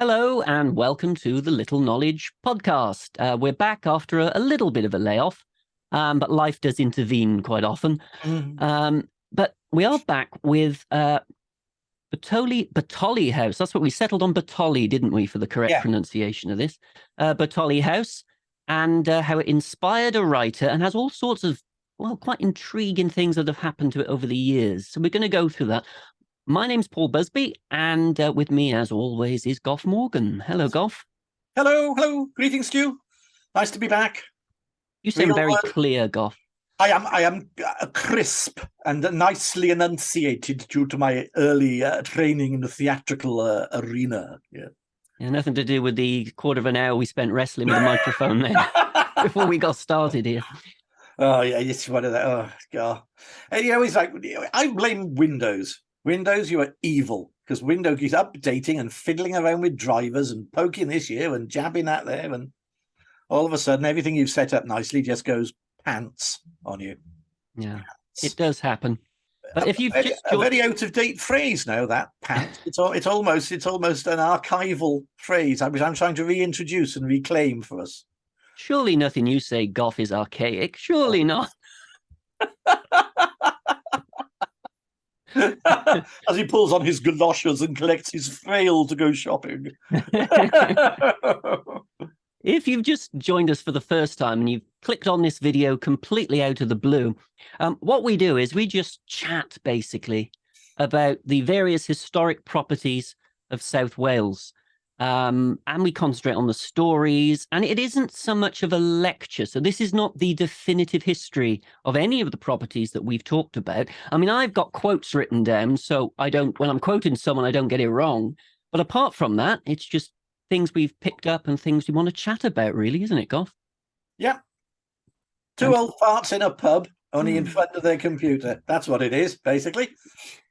Hello and welcome to the Little Knowledge podcast. We're back after a little bit of a layoff, but life does intervene quite often. But we are back with Bertholey House. That's what we settled on, Batali, didn't we, for the correct pronunciation of this? Bertholey House, and how it inspired a writer and has all sorts of, well, quite intriguing things that have happened to it over the years. So we're going to go through that. My name's Paul Busby, and with me, as always, is Goff Morgan. Hello, Goff. Hello. Greetings to you. Nice to be back. You sound very clear, Goff. I am crisp and nicely enunciated due to my early training in the theatrical arena. Yeah, nothing to do with the quarter of an hour we spent wrestling with a microphone then before we got started here. Oh, yeah, it's one of that. Oh, God. And, it's like, I blame Windows. Windows, you are evil, because Windows keeps updating and fiddling around with drivers and poking this here and jabbing that there, and all of a sudden everything you've set up nicely just goes pants on you. Yeah, it does happen. But if you've a very out-of-date phrase now, that pants. It's almost an archival phrase I'm trying to reintroduce and reclaim for us. Surely nothing you say, Goff, is archaic. Surely not. As he pulls on his galoshes and collects his frail to go shopping. If you've just joined us for the first time and you've clicked on this video completely out of the blue, what we do is we just chat, basically, about the various historic properties of South Wales. And we concentrate on the stories, and it isn't so much of a lecture. So this is not the definitive history of any of the properties that we've talked about. I mean, I've got quotes written down, so when I'm quoting someone, I don't get it wrong. But apart from that, it's just things we've picked up and things we want to chat about, really, isn't it, Goff? Yeah. Two old farts in a pub, only in front of their computer. That's what it is, basically.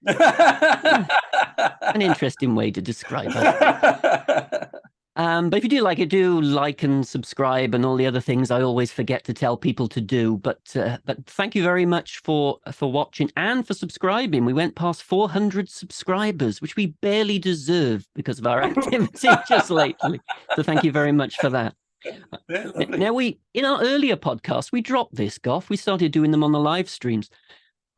An interesting way to describe it. But if you do like it, do like and subscribe and all the other things I always forget to tell people to do. But thank you very much for watching and for subscribing. We went past 400 subscribers, which we barely deserve because of our activity just lately. So thank you very much for that. Yeah, now, in our earlier podcast, we dropped this, Goff. We started doing them on the live streams.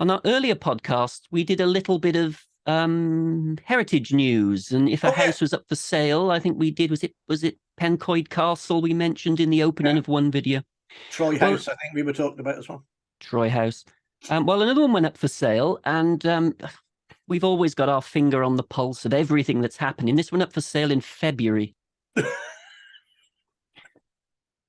On our earlier podcast, we did a little bit of heritage news, and if a house was up for sale, I think we did. Was it Pencoed Castle we mentioned in the opening of one video? Troy House, I think we were talking about as well. Troy House. Well, another one went up for sale, and we've always got our finger on the pulse of everything that's happening. This went up for sale in February.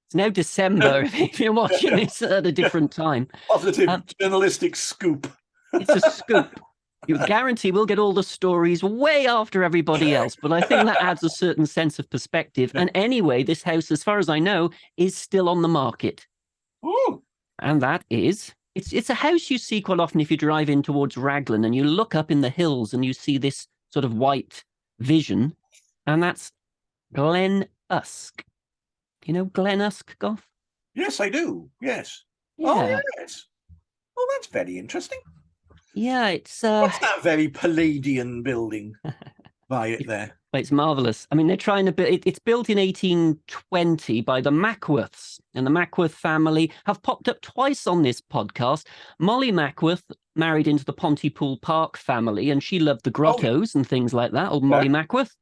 It's now December if you're watching this at a different time. Positive journalistic scoop. It's a scoop. You guarantee we'll get all the stories way after everybody else, but I think that adds a certain sense of perspective. And anyway, this house, as far as I know, is still on the market. Ooh. And that is, it's a house you see quite often if you drive in towards Raglan and you look up in the hills and you see this sort of white vision, and that's Glen Usk. You know Glen Usk, Goff? Yes, I do. Yes. Yeah. Oh, yes. Oh, that's very interesting. Yeah, it's what's that very Palladian building by it there? It's marvelous. I mean, they're trying to build. It's built in 1820 by the Mackworths, and the Mackworth family have popped up twice on this podcast. Molly Mackworth married into the Pontypool Park family, and she loved the grottos and things like that. Old Molly Mackworth.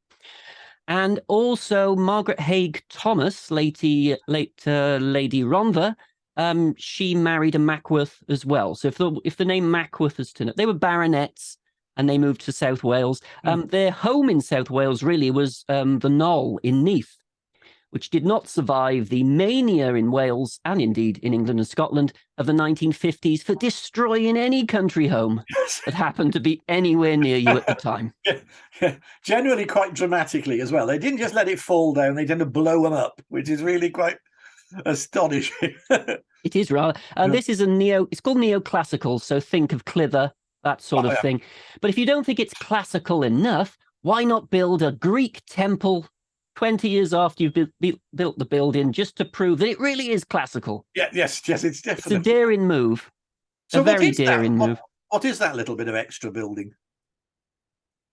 And also Margaret Haig Thomas, late Lady Ronver, she married a Mackworth as well. So if the name Mackworth has turned up, they were baronets and they moved to South Wales. Their home in South Wales really was the Knoll in Neath, which did not survive the mania in Wales and indeed in England and Scotland of the 1950s for destroying any country home that happened to be anywhere near you at the time. Yeah. Generally quite dramatically as well. They didn't just let it fall down, they tended to blow them up, which is really quite astonishing. It is rather. This is it's called neoclassical, so think of Clither, that sort of thing. But if you don't think it's classical enough, why not build a Greek temple 20 years after you've built the building just to prove that it really is classical? Yes, it's definitely. It's a daring move. So a very daring move. What is that little bit of extra building?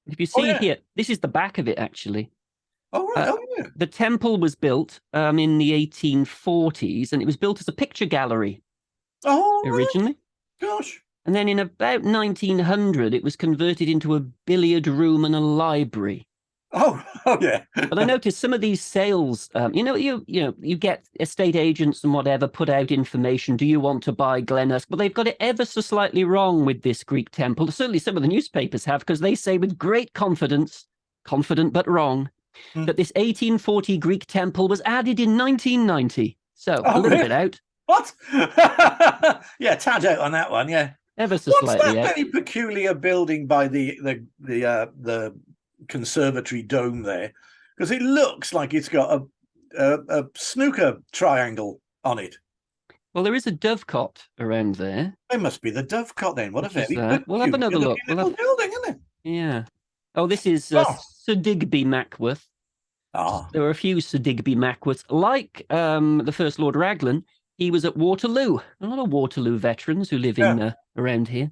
If you see here, this is the back of it, actually. Oh, right. Oh, yeah. The temple was built in the 1840s, and it was built as a picture gallery Oh, originally. right. Gosh. And then in about 1900, it was converted into a billiard room and a library. Oh, oh yeah. But I noticed some of these sales, you get estate agents and whatever put out information. Do you want to buy Glen Usk? But they've got it ever so slightly wrong with this Greek temple. Certainly some of the newspapers have, because they say with great confidence, confident but wrong, that this 1840 Greek temple was added in 1990. So a little bit out. What? Yeah, tad out on that one. Yeah. Ever so What's slightly that out. very peculiar building by the conservatory dome there? Because it looks like it's got a snooker triangle on it. Well, there is a dovecot around there. It must be the dovecot then. What a very We'll have another look. little building, isn't it? Yeah. Oh, this is Sir Digby Mackworth. There were a few Sir Digby Mackworths. Like the First Lord Raglan, he was at Waterloo. A lot of Waterloo veterans who live in around here.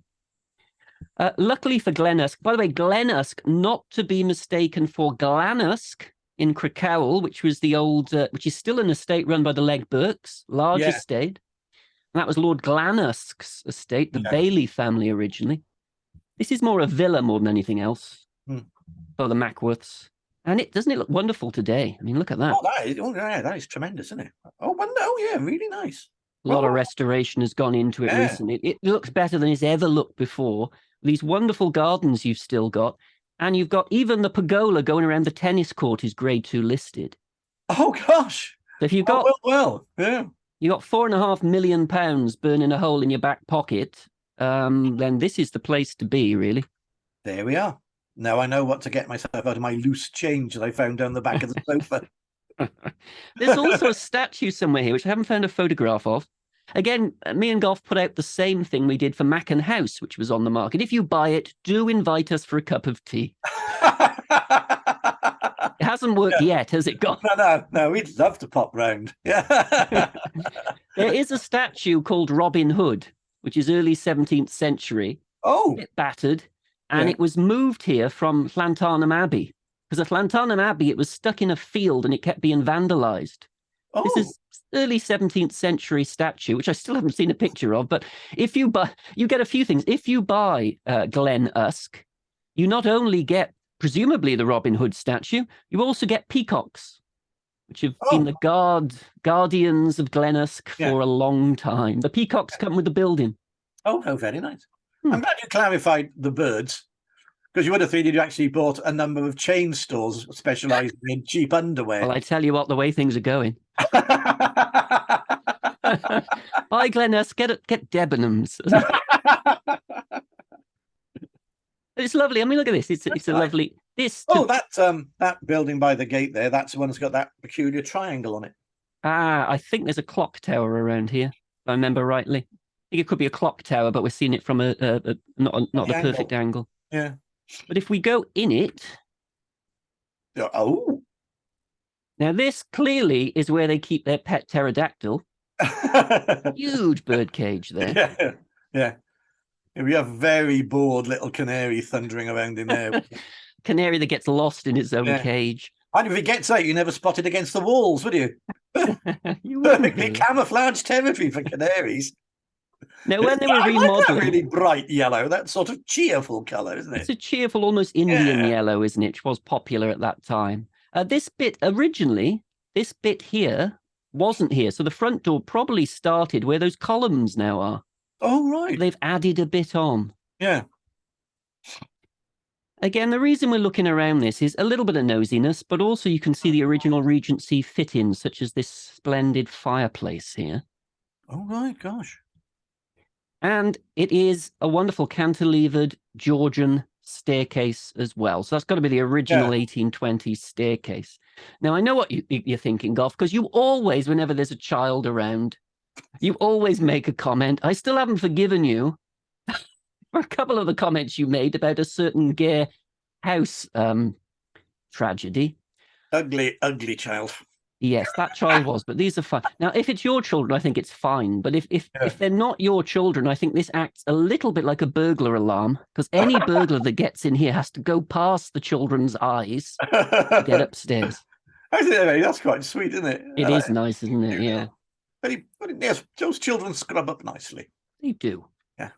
Luckily for Glen Usk, by the way, Glen Usk, not to be mistaken for Glenusk in Crickhowell, which was the old, which is still an estate run by the Legburks, large estate. And that was Lord Glenusk's estate, the Bailey family originally. This is more a villa more than anything else for the Mackworths. And doesn't it look wonderful today? I mean, look at that. That is tremendous, isn't it? Oh, yeah, really nice. A lot of restoration has gone into it recently. It looks better than it's ever looked before. These wonderful gardens you've still got. And you've got even the pergola going around the tennis court is grade 2 listed. Oh, gosh. So if you've got, yeah. You got £4.5 million burning a hole in your back pocket, then this is the place to be, really. There we are. Now I know what to get myself out of my loose change that I found down the back of the sofa. There's also a statue somewhere here, which I haven't found a photograph of. Again, me and Golf put out the same thing we did for Machen House, which was on the market. If you buy it, do invite us for a cup of tea. It hasn't worked yet, has it, Golf? No, we'd love to pop round. Yeah. There is a statue called Robin Hood, which is early 17th century. Oh. A bit battered. And it was moved here from Llantarnam Abbey. Because at Llantarnam Abbey, it was stuck in a field and it kept being vandalized. Oh. This is early 17th century statue, which I still haven't seen a picture of. But if you buy, you get a few things. If you buy Glen Usk, you not only get, presumably, the Robin Hood statue, you also get peacocks, which have been the guardians of Glen Usk for a long time. The peacocks come with the building. Oh, very nice. I'm glad you clarified the birds, because you would have figured you actually bought a number of chain stores specialising in cheap underwear. Well, I tell you what, the way things are going. Bye, Glen Usk. Get Debenhams. It's lovely. I mean, look at this. It's a lovely. That building by the gate there. That's the one that's got that peculiar triangle on it. I think there's a clock tower around here, if I remember rightly. I think it could be a clock tower, but we're seeing it from not the perfect angle. Yeah. But if we go in it... Oh! Now, this clearly is where they keep their pet pterodactyl. Huge bird cage there. Yeah. We have very bored little canary thundering around in there. Canary that gets lost in its own cage. And if it gets out, you never spot it against the walls, would you? You perfectly camouflaged territory for canaries. Now, when they were remodeling, really bright yellow, that sort of cheerful colour, isn't it? It's a cheerful, almost Indian yellow, isn't it? Which was popular at that time. This bit here wasn't here, so the front door probably started where those columns now are. Oh, right. They've added a bit on. Yeah. Again, the reason we're looking around this is a little bit of nosiness, but also you can see the original Regency fit-ins, such as this splendid fireplace here. Oh, right, gosh. And it is a wonderful cantilevered Georgian staircase as well. So that's got to be the original 1820s staircase. Now, I know what you're thinking, Golf, because you always, whenever there's a child around, you always make a comment. I still haven't forgiven you for a couple of the comments you made about a certain Gare House tragedy. Ugly, ugly child. Yes, that child was, but these are fine. Now, if it's your children, I think it's fine. But if they're not your children, I think this acts a little bit like a burglar alarm, because any burglar that gets in here has to go past the children's eyes to get upstairs. That's quite sweet, isn't it? It is nice, isn't it? Yeah, But yes, those children scrub up nicely. they do. Yeah.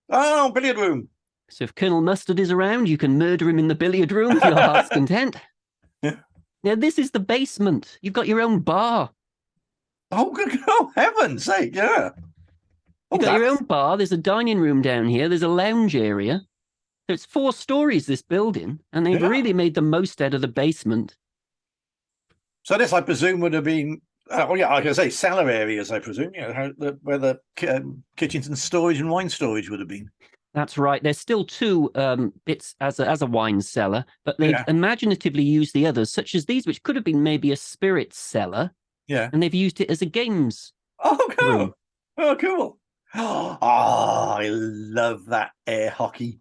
Oh, billiard room. So if Colonel Mustard is around, you can murder him in the billiard room to your heart's content. Yeah. Now, this is the basement. You've got your own bar. Oh, good. Oh, heaven's sake, yeah. You've got your own bar. There's a dining room down here. There's a lounge area. So it's 4 stories, this building, and they've really made the most out of the basement. So this, I presume, would have been, oh yeah, like I say, cellar areas, I presume, where the kitchens and storage and wine storage would have been. That's right. There's still 2 bits as a wine cellar, but they've imaginatively used the others, such as these, which could have been maybe a spirit cellar. Yeah. And they've used it as a games cool. room. Oh, cool. Oh, I love that air hockey.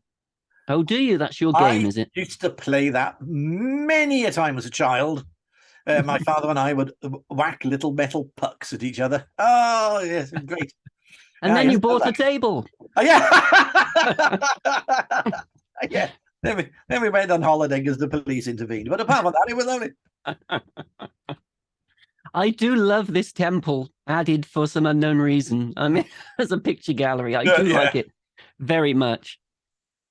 Oh, do you? That's your game, is it? I used to play that many a time as a child. My father and I would whack little metal pucks at each other. Oh, yes, great. And then you bought a table. Oh, yeah. Yeah. Then we went on holiday because the police intervened. But apart from that, it was lovely. I do love this temple added for some unknown reason. I mean, as a picture gallery, I do like it very much.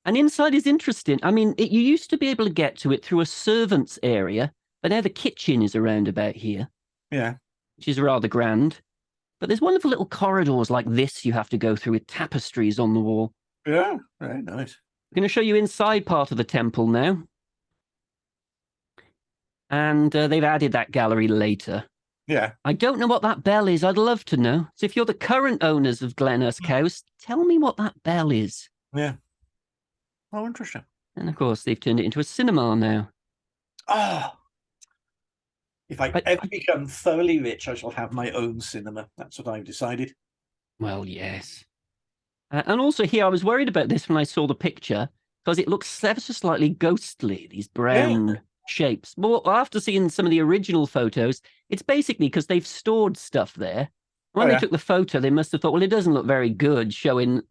And inside is interesting. I mean, you used to be able to get to it through a servants area, but now the kitchen is around about here. Yeah. Which is rather grand. But there's wonderful little corridors like this you have to go through with tapestries on the wall. Yeah, very nice. I'm going to show you inside part of the temple now. And they've added that gallery later. Yeah. I don't know what that bell is. I'd love to know. So if you're the current owners of Glen Usk House, tell me what that bell is. Yeah. Oh, interesting. And of course, they've turned it into a cinema now. Oh, if I ever become thoroughly rich, I shall have my own cinema. That's what I've decided. Well, yes. And also here, I was worried about this when I saw the picture, because it looks ever so slightly ghostly, these brown shapes. Well, after seeing some of the original photos, it's basically because they've stored stuff there. When they took the photo, they must have thought, well, it doesn't look very good showing...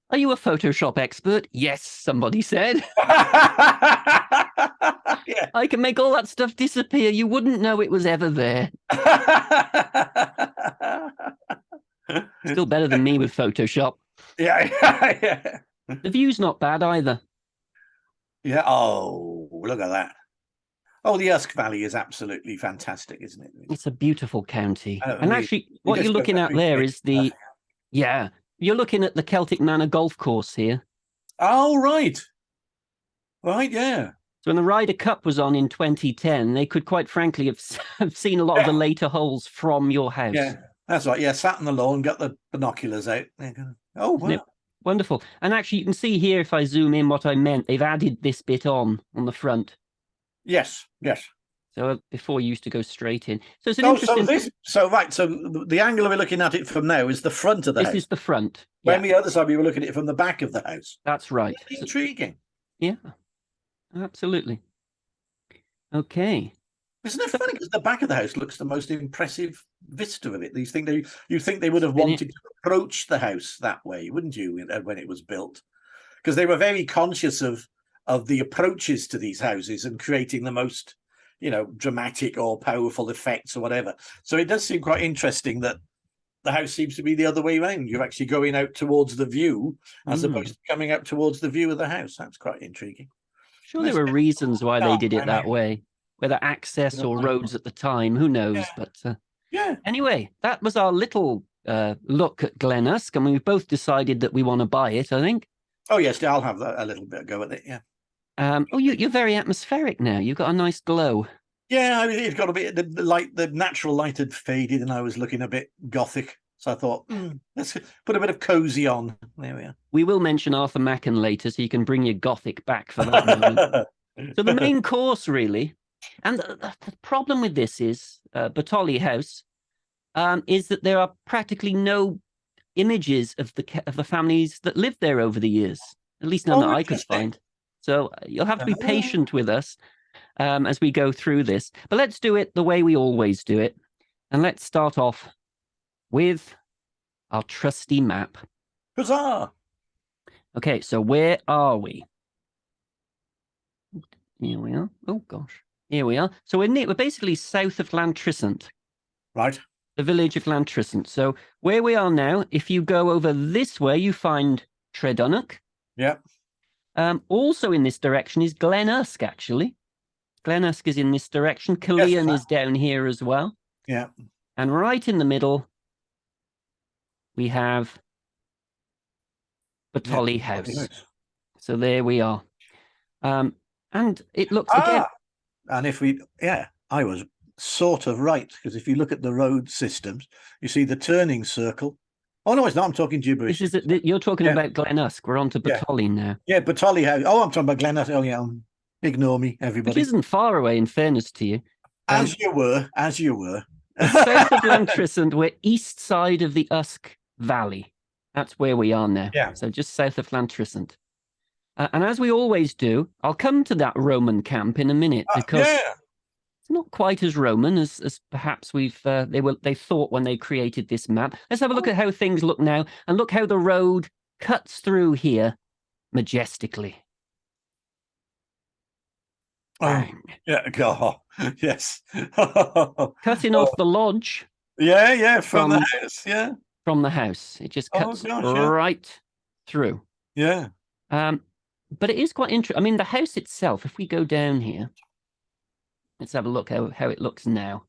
Are you a Photoshop expert? Yes, somebody said. Yeah. I can make all that stuff disappear. You wouldn't know it was ever there. Still better than me with Photoshop. Yeah. The view's not bad either. Yeah. Oh, look at that. Oh, the Usk Valley is absolutely fantastic, isn't it? It's a beautiful county. And really, actually, what you're looking at there is the... Yeah. You're looking at the Celtic Manor golf course here. Oh, right. Right, yeah. So when the Ryder Cup was on in 2010, they could quite frankly have seen a lot of the later holes from your house. Yeah, that's right. Yeah, sat on the lawn, got the binoculars out. Oh, wow. Wonderful. And actually, you can see here, if I zoom in what I meant, they've added this bit on the front. Yes. So before you used to go straight in. So it's an interesting... So the angle we're looking at it from now is the front of the house. This is the front. When the other side, we were looking at it from the back of the house. That's right. Really intriguing. Yeah, absolutely. Okay. Isn't it funny? Because the back of the house looks the most impressive vista of it. You think they would have wanted to approach the house that way, wouldn't you, when it was built? Because they were very conscious of the approaches to these houses and creating the most, dramatic or powerful effects or whatever. So it does seem quite interesting that the house seems to be the other way around. You're actually going out towards the view as opposed to coming out towards the view of the house. That's quite intriguing. Sure, there were reasons why they did it that way. Whether access or roads at the time, who knows? Yeah. But yeah. Anyway, that was our little look at Glen Usk, and we've both decided that we want to buy it, I think. Oh, yes, I'll have a little bit of go at it, yeah. You're very atmospheric now. You've got a nice glow. Yeah, I mean, it's got a bit the natural light had faded, and I was looking a bit gothic. So I thought, let's put a bit of cozy on. There we are. We will mention Arthur Machen later, so you can bring your gothic back for that moment. So the main course, really, and the problem with this is Bertholey House, is that there are practically no images of the families that lived there over the years. At least none that I could find. So you'll have to be patient with us as we go through this. But let's do it the way we always do it. And let's start off with our trusty map. Huzzah! Okay, so where are we? Here we are. Oh, gosh. Here we are. So we're basically south of Llantrisant. Right. The village of Llantrisant. So where we are now, if you go over this way, you find Tredonoc. Yeah. Also in this direction is Glen Usk, actually. Glen Usk is in this direction. Killian is down here as well. Yeah. And right in the middle, we have Bertholey House. So there we are. And it looks, again... And if we... Yeah, I was sort of right, because if you look at the road systems, you see the turning circle. Oh, no, it's not. I'm talking gibberish. You're talking about Glen Usk. We're on to Batali now. Yeah, Batali House. Oh, I'm talking about Glen Usk. Oh, yeah. Ignore me, everybody. Which isn't far away, in fairness to you. As you were. South of Llantrisant, we're east side of the Usk Valley. That's where we are now. Yeah. So just south of Llantrisant. And as we always do, I'll come to that Roman camp in a minute, because it's not quite as Roman as perhaps they thought when they created this map. Let's have a look at how things look now, and look how the road cuts through here majestically. Bang. Yeah, God. Yes. Cutting off the lodge. Yeah, from the house, yeah. From the house. It just cuts right through. Yeah. But it is quite interesting. I mean, the house itself, if we go down here, let's have a look how it looks now.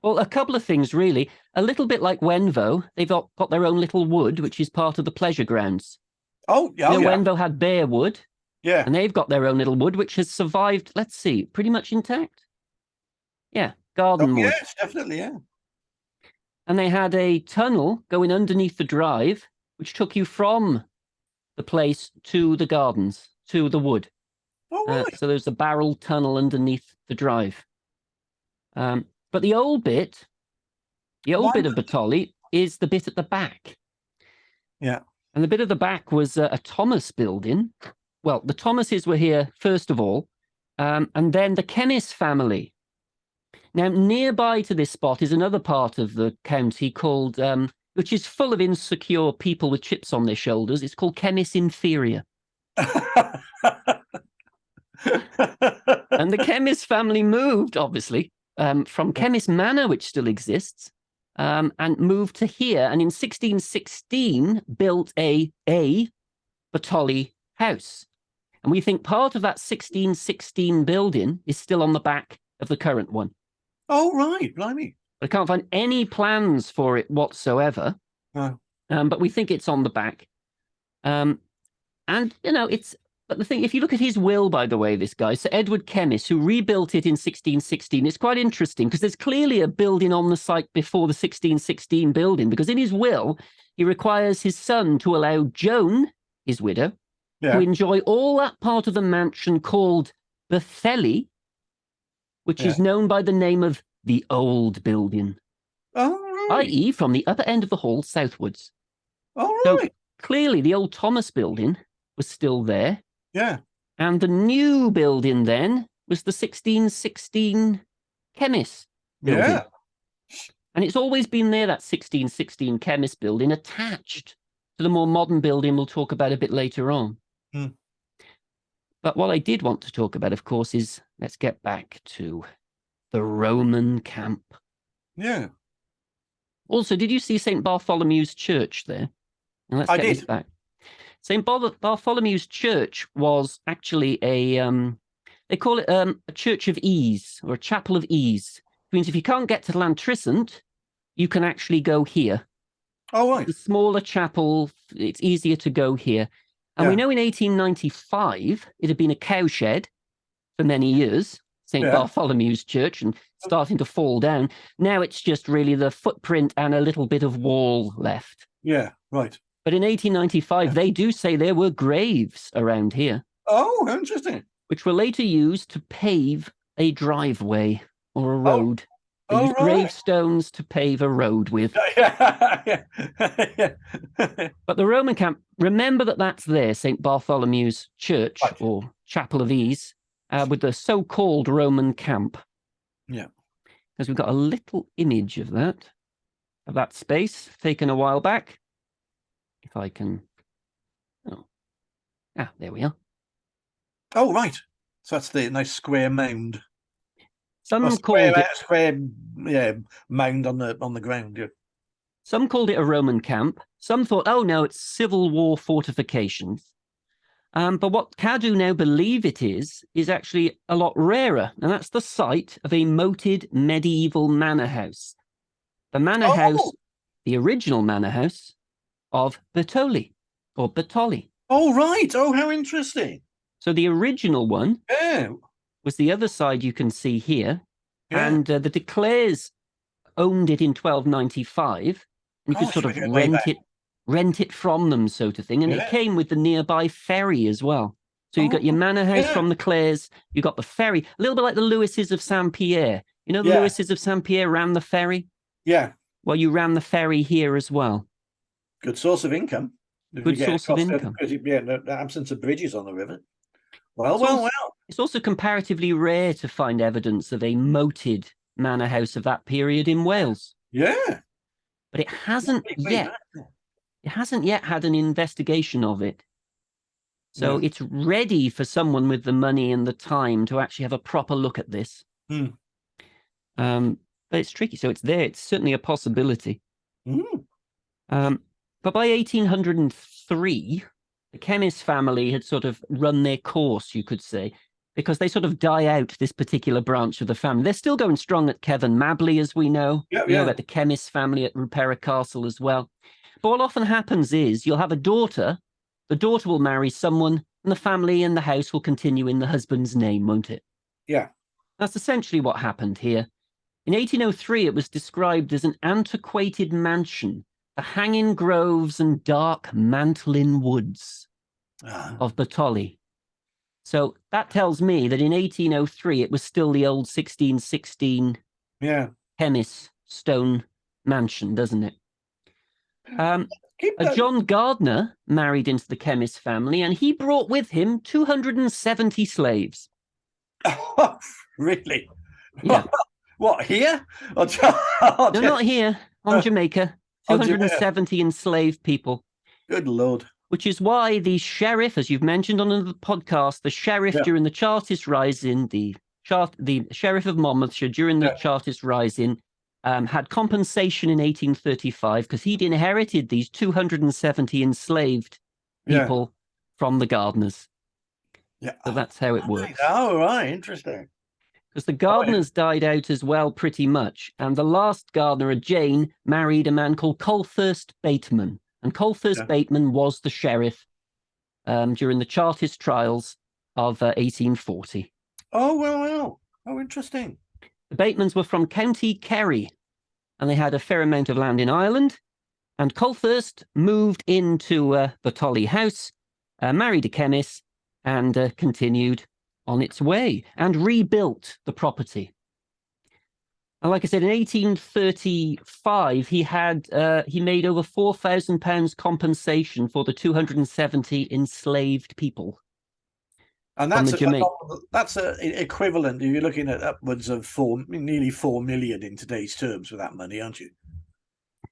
Well, a couple of things, really. A little bit like Wenvo, they've got their own little wood, which is part of the pleasure grounds. Oh, yeah. Wenvo had bare wood. Yeah. And they've got their own little wood, which has survived, let's see, pretty much intact. Yeah, garden wood. Yes, definitely, yeah. And they had a tunnel going underneath the drive, which took you from the place to the gardens, to the wood. Oh, right. So there's a barrel tunnel underneath the drive. But the old bit of Bertholey is the bit at the back. Yeah. And the bit at the back was a Thomas building. Well, the Thomases were here first of all, and then the Chemist family. Now, nearby to this spot is another part of the county called, which is full of insecure people with chips on their shoulders. It's called Chemist Inferior. And the Chemist family moved, obviously, from Chemist Manor, which still exists, and moved to here. And in 1616, built a Bertholey House. And we think part of that 1616 building is still on the back of the current one. Oh, right. Blimey. I can't find any plans for it whatsoever. No. But we think it's on the back. And, but the thing, if you look at his will, by the way, this guy, Sir Edward Chemist, who rebuilt it in 1616, it's quite interesting because there's clearly a building on the site before the 1616 building, because in his will, he requires his son to allow Joan, his widow, to enjoy all that part of the mansion called Bertholey, which is known by the name of the Old Building. Oh, right. I.e. from the upper end of the hall southwards. Oh, right. So clearly the old Thomas building was still there. Yeah. And the new building then was the 1616 Chemist building. Yeah. And it's always been there, that 1616 Chemist building, attached to the more modern building we'll talk about a bit later on. Hmm. But what I did want to talk about, of course, is let's get back to the Roman camp. Yeah. Also, did you see St. Bartholomew's Church there? And let's get this back. St. Bartholomew's Church was actually they call it a church of ease, or a chapel of ease. It means if you can't get to Llantrisant, you can actually go here. Oh, right. The smaller chapel, it's easier to go here. And we know in 1895, it had been a cowshed for many years, St. Bartholomew's Church, and starting to fall down. Now it's just really the footprint and a little bit of wall left. Yeah, right. But in 1895, they do say there were graves around here. Oh, interesting. Which were later used to pave a driveway or a road. They used gravestones to pave a road with. But the Roman camp, remember that's there, St. Bartholomew's Church, or Chapel of Ease, with the so-called Roman camp. Yeah. Because we've got a little image of that space taken a while back. If I can... there we are. Oh, right. So that's the nice square mound. Some called it square, yeah, mound on the ground. Yeah. Some called it a Roman camp. Some thought, oh no, it's Civil War fortifications. But what Cadw now believe it is actually a lot rarer, and that's the site of a moated medieval manor house. The manor house, the original manor house of Bertholey, or Batali. Oh, right. Oh, how interesting. So the original one was the other side you can see here, and the De Clares owned it in 1295, and you could sort of rent it from them, sort of thing. And it came with the nearby ferry as well. So you got your manor house from the Clares, you got the ferry, a little bit like the Lewises of Saint Pierre. You know, the Lewises of Saint Pierre ran the ferry? Yeah. Well, you ran the ferry here as well. Good source of income. Good source of income. The absence of bridges on the river. Well. It's also comparatively rare to find evidence of a moated manor house of that period in Wales. Yeah. But it hasn't yet. It hasn't yet had an investigation of it. So it's ready for someone with the money and the time to actually have a proper look at this. But it's tricky. So it's there. It's certainly a possibility. But by 1803, the Chemist family had sort of run their course, you could say, because they sort of die out, this particular branch of the family. They're still going strong at Kevin Mabley, as we know. We know about the Chemist family at Rupera Castle as well. But what often happens is you'll have a daughter, the daughter will marry someone, and the family and the house will continue in the husband's name, won't it? Yeah. That's essentially what happened here. In 1803, it was described as an antiquated mansion, the hanging groves and dark mantling woods of Batali. So that tells me that in 1803, it was still the old 1616 Chemist stone mansion, doesn't it? John Gardner married into the Chemist family, and he brought with him 270 slaves. Oh, really? Yeah. What, here? No, not here. On Jamaica. 270 enslaved people. Good Lord. Which is why the sheriff, as you've mentioned on the podcast, the sheriff during the Chartist Rising, the sheriff of Monmouthshire during the Chartist Rising, had compensation in 1835 because he'd inherited these 270 enslaved people from the Gardners. Yeah. So that's how it works. Oh, right. Interesting. Because the Gardners died out as well, pretty much. And the last Gardner, Jane, married a man called Colthurst Bateman. And Colthurst Bateman was the sheriff during the Chartist trials of 1840. Oh, well. Oh, interesting. The Batemans were from County Kerry, and they had a fair amount of land in Ireland. And Colthurst moved into Bertholey House, married a chemist, and continued on its way and rebuilt the property. And like I said, in 1835, he made over £4,000 compensation for the 270 enslaved people. And that's equivalent. You're looking at upwards of nearly 4 million in today's terms for that money, aren't you?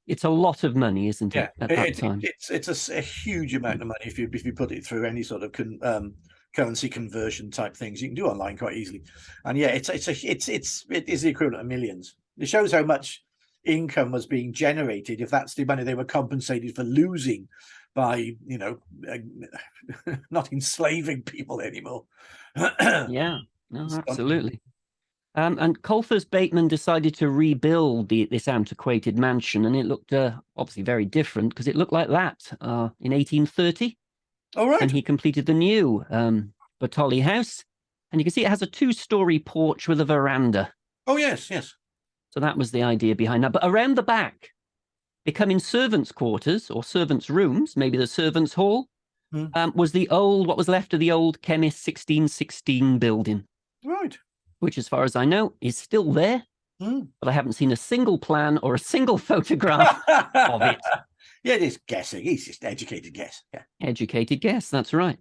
It's a lot of money, isn't it? At that time, it's a huge amount of money if you put it through any sort of currency conversion type things you can do online quite easily. And it is the equivalent of millions. It shows how much income was being generated if that's the money they were compensated for losing by not enslaving people anymore. Absolutely. And Colthurst Bateman decided to rebuild this antiquated mansion, and it looked obviously very different because it looked like that in 1830. Oh, right. And he completed the new Bertholey House. And you can see it has a 2-story porch with a veranda. Oh, yes. So that was the idea behind that. But around the back, becoming servants' quarters or servants' rooms, maybe the servants' hall, was what was left of the old Chemist 1616 building. Right. Which, as far as I know, is still there. But I haven't seen a single plan or a single photograph of it. Yeah, just guessing. He's just educated guess. Yeah. Educated guess, that's right.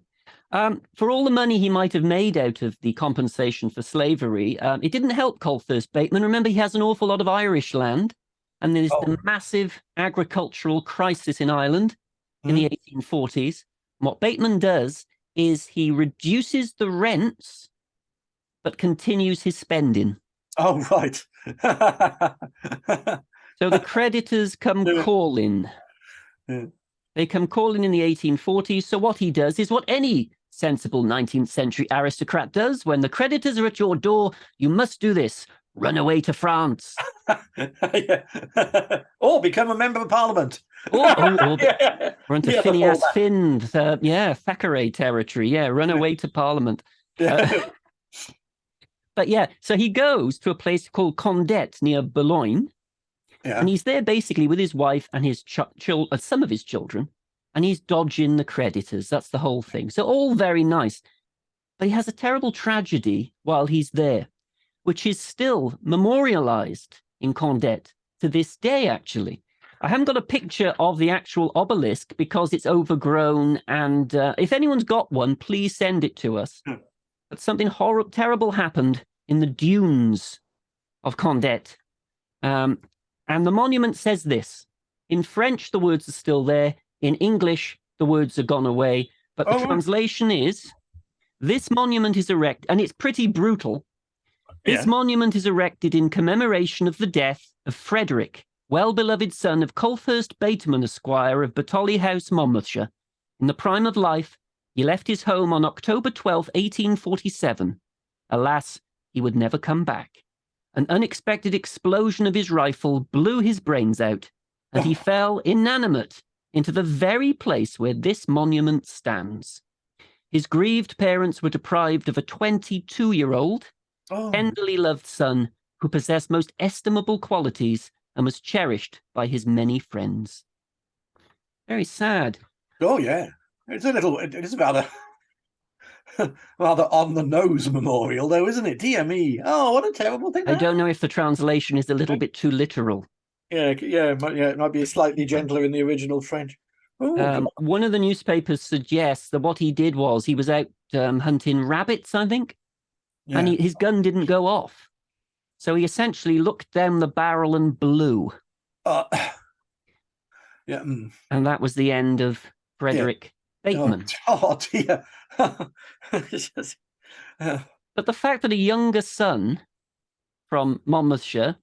For all the money he might have made out of the compensation for slavery, it didn't help Colthurst Bateman. Remember, he has an awful lot of Irish land, and there's the massive agricultural crisis in Ireland in the 1840s. And what Bateman does is he reduces the rents, but continues his spending. Oh, right. So the creditors come Yeah. calling. Yeah. They come calling in the 1840s. So what he does is what any sensible 19th century aristocrat does. When the creditors are at your door, you must do this. Run away to France. Or become a member of parliament. We're into Yeah, Phineas Finn, Thackeray territory. Yeah, run away to parliament. Yeah. But yeah, so he goes to a place called Condet near Boulogne. Yeah. And he's there basically with his wife and his some of his children, and he's dodging the creditors. That's the whole thing. So all very nice. But he has a terrible tragedy while he's there, which is still memorialized in Condet to this day, actually. I haven't got a picture of the actual obelisk because it's overgrown. And if anyone's got one, please send it to us. But something terrible happened in the dunes of Condet. And the monument says this. In French, the words are still there. In English, the words are gone away. But the translation is, this monument is erected, and it's pretty brutal. This monument is erected in commemoration of the death of Frederick, well-beloved son of Colthurst Bateman, Esquire of Bertholey House, Monmouthshire. In the prime of life, he left his home on October 12, 1847. Alas, he would never come back. An unexpected explosion of his rifle blew his brains out, and he fell inanimate into the very place where this monument stands. His grieved parents were deprived of a 22-year-old, tenderly loved son who possessed most estimable qualities and was cherished by his many friends. Very sad. Oh, yeah. It is about a rather on-the-nose memorial, though, isn't it? Dear me. Oh, what a terrible thing. I don't know if the translation is a little bit too literal. Yeah, it might be slightly gentler in the original French. One of the newspapers suggests that what he did was he was out hunting rabbits, I think, and his gun didn't go off. So he essentially looked down the barrel and blew. And that was the end of Frederick Bateman. Oh dear. But the fact that a younger son from Monmouthshire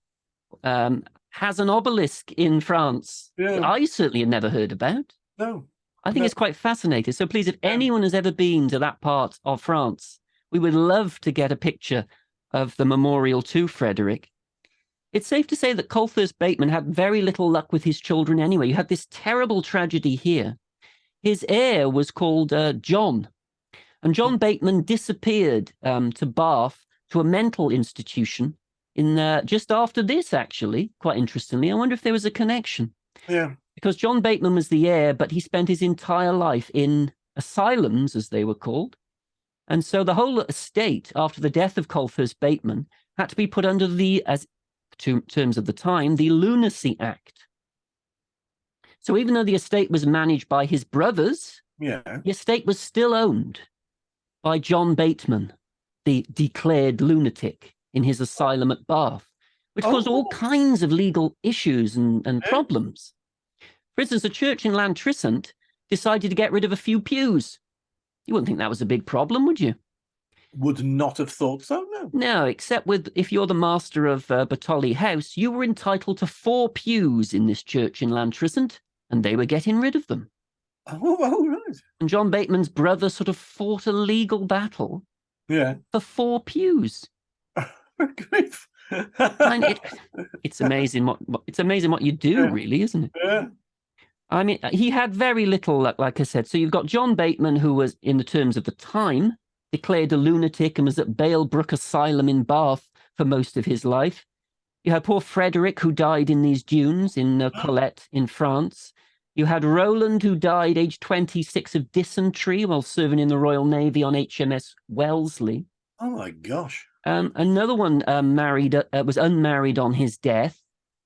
has an obelisk in France, I certainly had never heard about. No. I think it's quite fascinating. So please, if anyone has ever been to that part of France, we would love to get a picture of the memorial to Frederick. It's safe to say that Colthurst Bateman had very little luck with his children anyway. You had this terrible tragedy here. His heir was called John. And John Bateman disappeared to Bath to a mental institution in just after this, actually, quite interestingly. I wonder if there was a connection. Yeah. Because John Bateman was the heir, but he spent his entire life in asylums, as they were called. And so the whole estate, after the death of Colthurst Bateman, had to be put under the, as terms of the time, the Lunacy Act. So even though the estate was managed by his brothers, the estate was still owned by John Bateman, the declared lunatic in his asylum at Bath, which caused all kinds of legal issues and problems. For instance, a church in Llantrisant decided to get rid of a few pews. You wouldn't think that was a big problem, would you? Would not have thought so, no. No, except if you're the master of Bertholey House, you were entitled to 4 pews in this church in Llantrisant, and they were getting rid of them. Oh, right. And John Bateman's brother sort of fought a legal battle for 4 pews. Great. It's amazing what you do, really, isn't it? Yeah. I mean, he had very little luck, like I said. So you've got John Bateman, who was, in the terms of the time, declared a lunatic and was at Balebrook Asylum in Bath for most of his life. You had poor Frederick, who died in these dunes in Colette in France. You had Roland, who died aged 26 of dysentery while serving in the Royal Navy on HMS Wellesley. Oh, my gosh. Another one was unmarried on his death.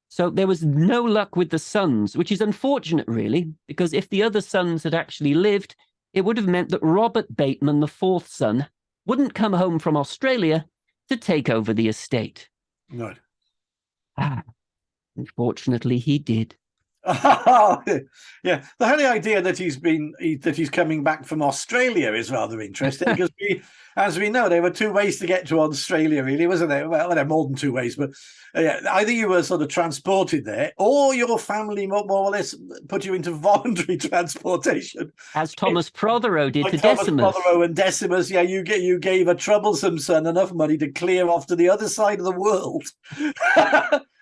So there was no luck with the sons, which is unfortunate, really, because if the other sons had actually lived, it would have meant that Robert Bateman, the 4th son, wouldn't come home from Australia to take over the estate. Right. Unfortunately, he did. Oh, yeah. The whole idea that he's coming back from Australia is rather interesting because as we know, there were two ways to get to Australia, really, wasn't there? Well, there are more than two ways, but yeah, either you were sort of transported there, or your family more or less put you into voluntary transportation, As Thomas Prothero did like to Thomas Decimus. Prothero and Decimus. Yeah, you gave a troublesome son enough money to clear off to the other side of the world.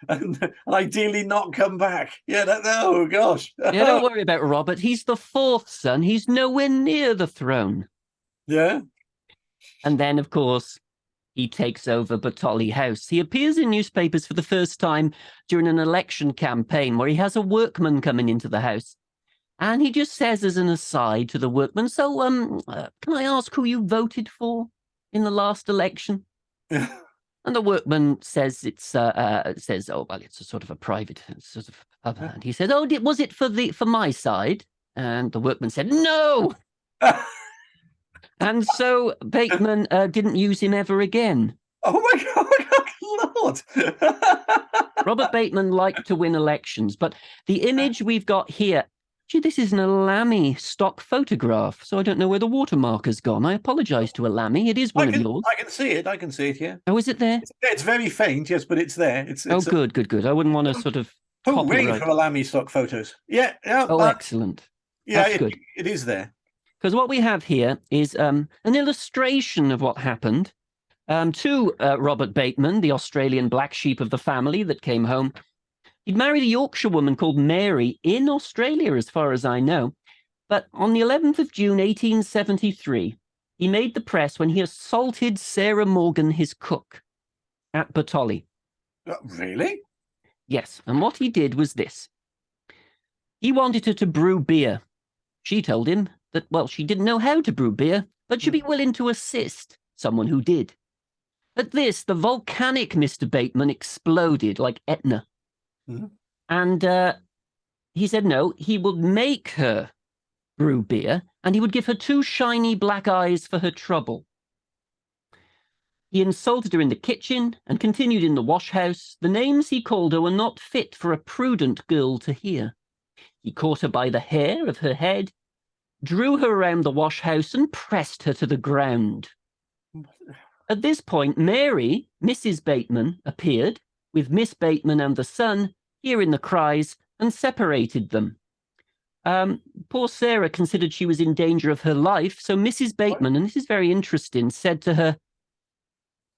And ideally not come back. Yeah, oh gosh. Yeah, don't worry about Robert. He's the fourth son. He's nowhere near the throne. Yeah. And then, of course, he takes over Bertholey House. He appears in newspapers for the first time during an election campaign where he has a workman coming into the house. And he just says as an aside to the workman, so, can I ask who you voted for in the last election? And the workman says oh, well, it's a sort of a private sort of, and he says, oh, was it for my side? And the workman said, no. And so Bateman didn't use him ever again. Oh my God, Lord. Robert Bateman liked to win elections, but the image we've got here, gee, this is an Alamy stock photograph, so I don't know where the watermark has gone. I apologise to Alamy. It is one of yours. I can see it, yeah. Oh, is it there? It's very faint, yes, but it's there. It's good. I wouldn't want to sort of really for Alamy stock photos. Yeah. Oh, excellent. Yeah, That's good. It is there. Because what we have here is an illustration of what happened to Robert Bateman, the Australian black sheep of the family that came home. He'd married a Yorkshire woman called Mary in Australia, as far as I know. But on the 11th of June, 1873, he made the press when he assaulted Sarah Morgan, his cook, at Batali. Really? Yes, and what he did was this. He wanted her to brew beer. She told him that, well, she didn't know how to brew beer, but she'd be willing to assist someone who did. At this, the volcanic Mr. Bateman exploded like Etna. Mm-hmm. And he said no, he would make her brew beer, and he would give her 2 shiny black eyes for her trouble. He insulted her in the kitchen and continued in the wash house. The names he called her were not fit for a prudent girl to hear. He caught her by the hair of her head, drew her around the wash house, and pressed her to the ground. At this point, Mary, Mrs. Bateman, appeared with Miss Bateman and the son, hearing the cries, and separated them. Poor Sarah considered she was in danger of her life, so Mrs. Bateman, and this is very interesting, said to her,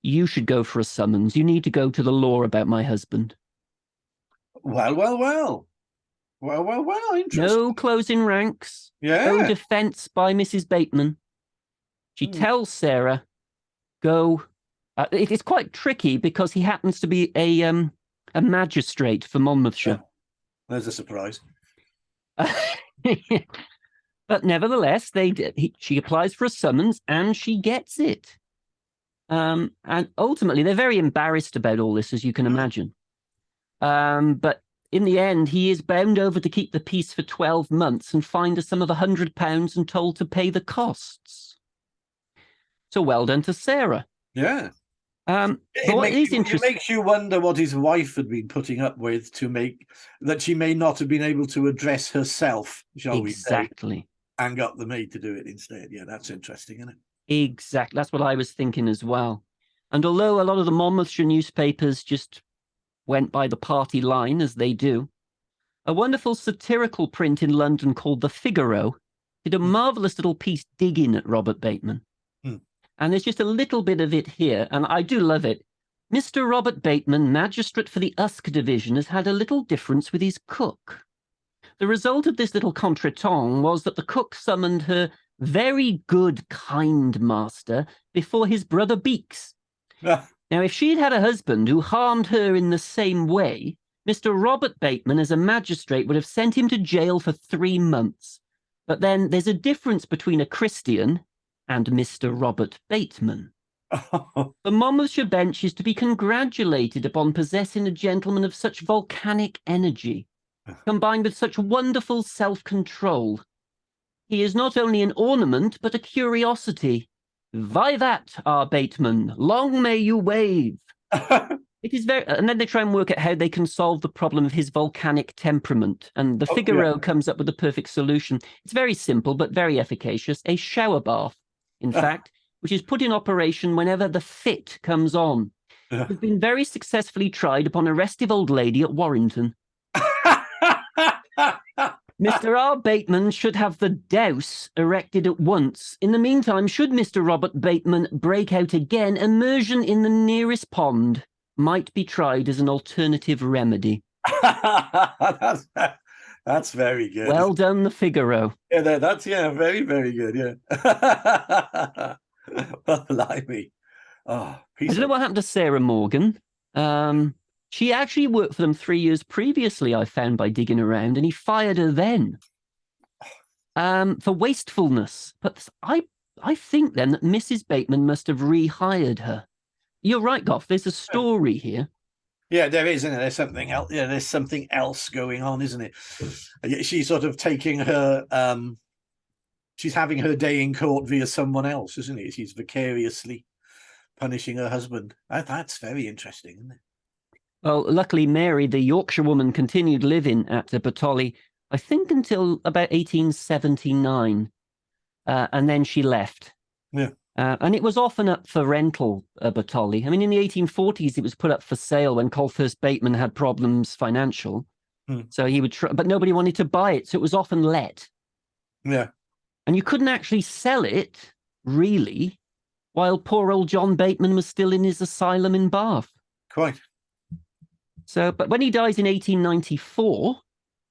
you should go for a summons. You need to go to the law about my husband. Well, interesting. No closing ranks. Yeah. No defense by Mrs. Bateman. She tells Sarah, go. It is quite tricky because he happens to be a magistrate for Monmouthshire. There's a surprise. But nevertheless, she applies for a summons and she gets it. And ultimately, they're very embarrassed about all this, as you can imagine. But in the end, he is bound over to keep the peace for 12 months and fined a sum of £100 and told to pay the costs. So well done to Sarah. Yeah. It makes you wonder what his wife had been putting up with to make that she may not have been able to address herself, shall we say. Exactly. And got the maid to do it instead. Yeah, that's interesting, isn't it? Exactly. That's what I was thinking as well. And although a lot of the Monmouthshire newspapers just went by the party line, as they do, a wonderful satirical print in London called The Figaro did a marvellous little piece digging at Robert Bateman. And there's just a little bit of it here, and I do love it. Mr. Robert Bateman, magistrate for the Usk division, has had a little difference with his cook. The result of this little contretemps was that the cook summoned her very good, kind master before his brother Beaks. Now, if she'd had a husband who harmed her in the same way, Mr. Robert Bateman, as a magistrate, would have sent him to jail for 3 months. But then there's a difference between a Christian and Mr. Robert Bateman. The Monmouthshire bench is to be congratulated upon possessing a gentleman of such volcanic energy, combined with such wonderful self-control. He is not only an ornament, but a curiosity. Vivat, our Bateman, long may you wave. It is very, and then they try and work out how they can solve the problem of his volcanic temperament. And the Figaro comes up with the perfect solution. It's very simple, but very efficacious. A shower bath, in fact, which is put in operation whenever the fit comes on. It's been very successfully tried upon a restive old lady at Warrington. Mr. R. Bateman should have the douse erected at once. In the meantime, should Mr. Robert Bateman break out again, immersion in the nearest pond might be tried as an alternative remedy. That's very good. Well done, the Figaro. Yeah, that's very, very good. Yeah. Well, blimey. Oh, I don't know what happened to Sarah Morgan. She actually worked for them 3 years previously, I found by digging around, and he fired her then for wastefulness. But I think then that Mrs. Bateman must have rehired her. You're right, Goff. There's a story here. Yeah, there is, isn't it? There's something else. Yeah, there's something else going on, isn't it? She's sort of taking her. She's having her day in court via someone else, isn't it? She's vicariously punishing her husband. That's very interesting, isn't it? Well, luckily, Mary, the Yorkshire woman, continued living at the Batali, I think, until about 1879, and then she left. Yeah. And it was often up for rental, Bertholey. I mean, in the 1840s, it was put up for sale when Colthurst Bateman had problems financial. So he would try, but nobody wanted to buy it, so it was often let. Yeah. And you couldn't actually sell it, really, while poor old John Bateman was still in his asylum in Bath. Quite. So, but when he dies in 1894,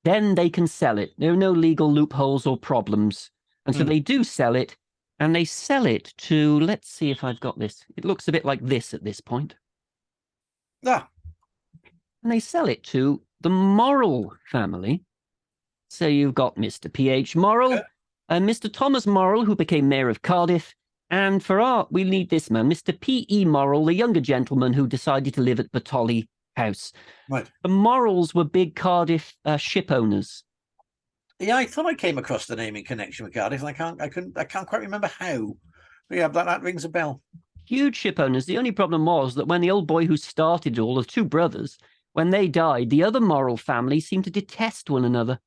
then they can sell it. There are no legal loopholes or problems. And so they do sell it. And they sell it to, let's see if I've got this. It looks a bit like this at this point. Ah. And they sell it to the Morrill family. So you've got Mr. P.H. Morrill and Mr. Thomas Morrill, who became mayor of Cardiff. And for art, we need this man, Mr. P.E. Morrill, the younger gentleman who decided to live at Bertholey House. Right. The Morrills were big Cardiff ship owners. Yeah, I thought I came across the name in connection with Cardiff. I can't quite remember how. But yeah, that rings a bell. Huge ship owners. The only problem was that when the old boy who started all, the two brothers, when they died, the other Morrill family seemed to detest one another.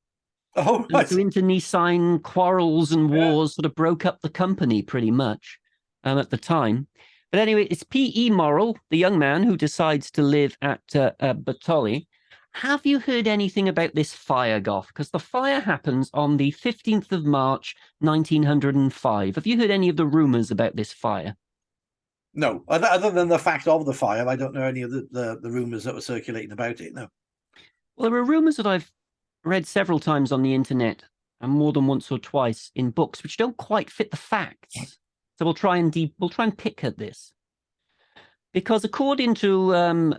Oh, right. And so internecine quarrels and wars sort of broke up the company pretty much at the time. But anyway, it's P.E. Morrill, the young man who decides to live at Bertholey. Have you heard anything about this fire, Goff? Because the fire happens on the 15th of March, 1905. Have you heard any of the rumours about this fire? No, other than the fact of the fire, I don't know any of the rumours that were circulating about it, no. Well, there are rumours that I've read several times on the internet, and more than once or twice in books, which don't quite fit the facts. So we'll try and pick at this. Because according to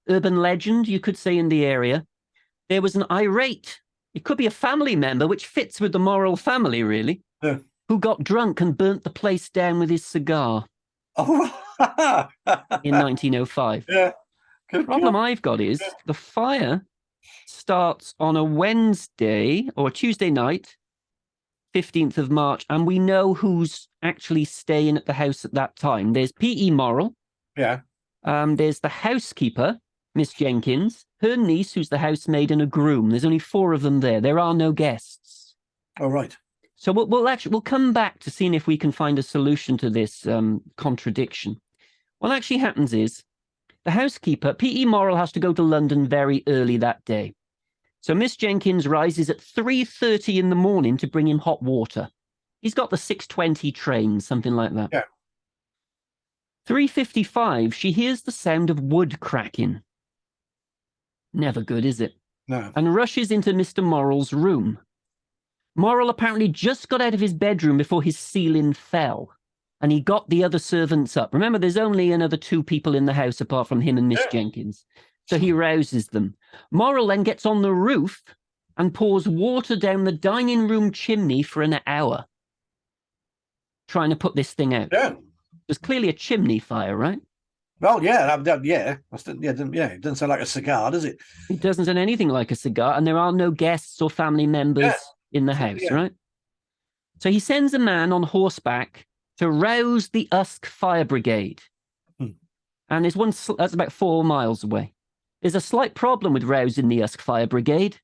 urban legend, you could say in the area, there was an irate, it could be a family member, which fits with the Morrill family, really, who got drunk and burnt the place down with his cigar. Oh, in 1905. Yeah. The problem I've got is the fire starts on a Wednesday or a Tuesday night, 15th of March, and we know who's actually staying at the house at that time. There's P.E. Morrill. Yeah. There's the housekeeper, Miss Jenkins, her niece, who's the housemaid, and a groom. There's only 4 of them there. There are no guests. Oh, right. So we'll come back to seeing if we can find a solution to this contradiction. What actually happens is the housekeeper, P.E. Morrill, has to go to London very early that day. So Miss Jenkins rises at 3:30 in the morning to bring him hot water. He's got the 6:20 train, something like that. Yeah. 3:55, she hears the sound of wood cracking. Never good, is it? No. And rushes into Mr. Morrill's room. Morrill apparently just got out of his bedroom before his ceiling fell, and he got the other servants up. Remember, there's only another 2 people in the house apart from him and Miss Jenkins. So he rouses them. Morrill then gets on the roof and pours water down the dining room chimney for an hour, trying to put this thing out. Yeah. There's clearly a chimney fire, right? Well, yeah, it doesn't sound like a cigar, does it? It doesn't sound anything like a cigar, and there are no guests or family members in the house, right? So he sends a man on horseback to rouse the Usk Fire Brigade. And there's one that's about 4 miles away. There's a slight problem with rousing the Usk Fire Brigade.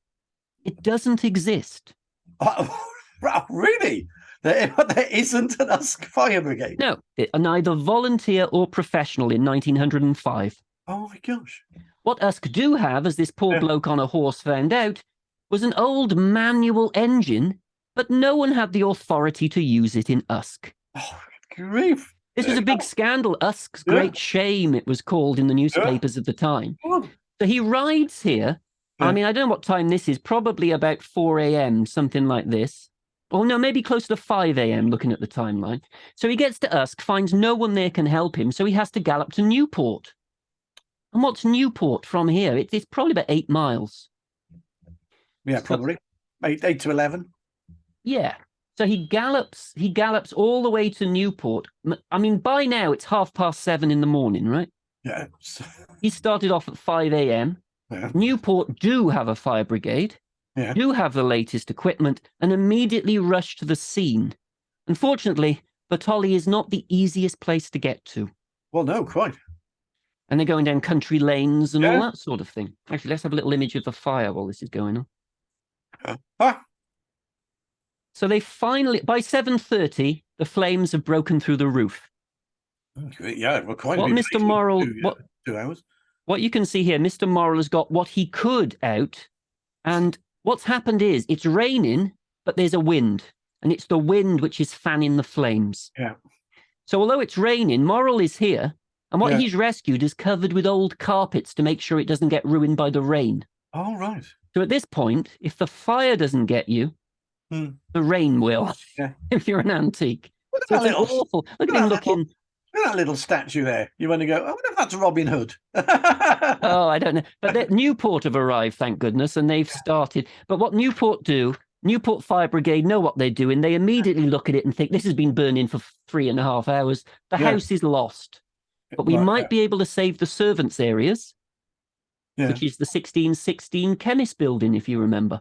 It doesn't exist. Really? There isn't an Usk Fire Brigade? No, neither volunteer or professional in 1905. Oh my gosh. What Usk do have, as this poor bloke on a horse found out, was an old manual engine, but no one had the authority to use it in Usk. Oh, grief. This was a big scandal. Usk's Great Shame, it was called in the newspapers of the time. So he rides here. I mean, I don't know what time this is, probably about 4 a.m., something like this. Or no, maybe close to 5 a.m., looking at the timeline. So he gets to Usk, finds no one there can help him, so he has to gallop to Newport. And what's Newport from here? It's probably about 8 miles. Yeah, probably. 8 to 11. Yeah. So he gallops all the way to Newport. I mean, by now it's 7:30 in the morning, right? Yeah. He started off at 5 a.m. Yeah. Newport do have a fire brigade, do have the latest equipment, and immediately rush to the scene. Unfortunately, Bertholey is not the easiest place to get to. Well, no, quite. And they're going down country lanes and all that sort of thing. Actually, let's have a little image of the fire while this is going on. So they finally, by 7:30, the flames have broken through the roof. Okay, yeah, we're quite. What Mr. Morrill, 2 hours. What you can see here, Mr. Morrill has got what he could out, and what's happened is it's raining, but there's a wind, and it's the wind which is fanning the flames. Yeah. So although it's raining, Morrill is here, and what he's rescued is covered with old carpets to make sure it doesn't get ruined by the rain. Oh, right. So at this point, if the fire doesn't get you, the rain will. If you're an antique. So it's awful. Look at him looking. Look at that little statue there. You want to go, I wonder if that's Robin Hood. Oh, I don't know. But Newport have arrived, thank goodness, and they've started. But what Newport do, Newport Fire Brigade know what they're doing. They immediately look at it and think, this has been burning for 3.5 hours. The house is lost. But we might be able to save the servants' areas, which is the 1616 chemist building, if you remember.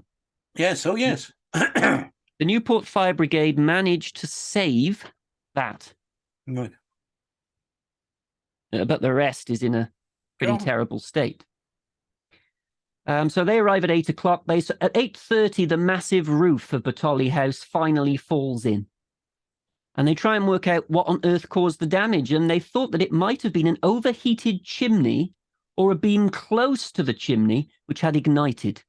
Yes, oh yes. The Newport Fire Brigade managed to save that. Right. But the rest is in a pretty terrible state. So they arrive at 8 o'clock. At 8:30, the massive roof of Bertholey House finally falls in. And they try and work out what on earth caused the damage. And they thought that it might have been an overheated chimney or a beam close to the chimney which had ignited.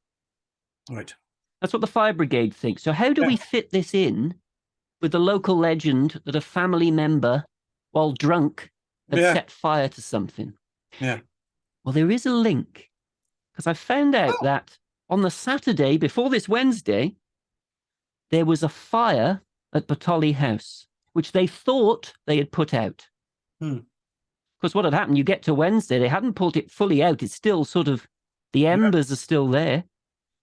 Right. That's what the fire brigade thinks. So how do we fit this in with the local legend that a family member, while drunk, had set fire to something? Yeah. Well, there is a link, because I found out that on the Saturday before this Wednesday, there was a fire at Bertholey House, which they thought they had put out. Because what had happened, you get to Wednesday, they hadn't pulled it fully out. It's still sort of, the embers are still there.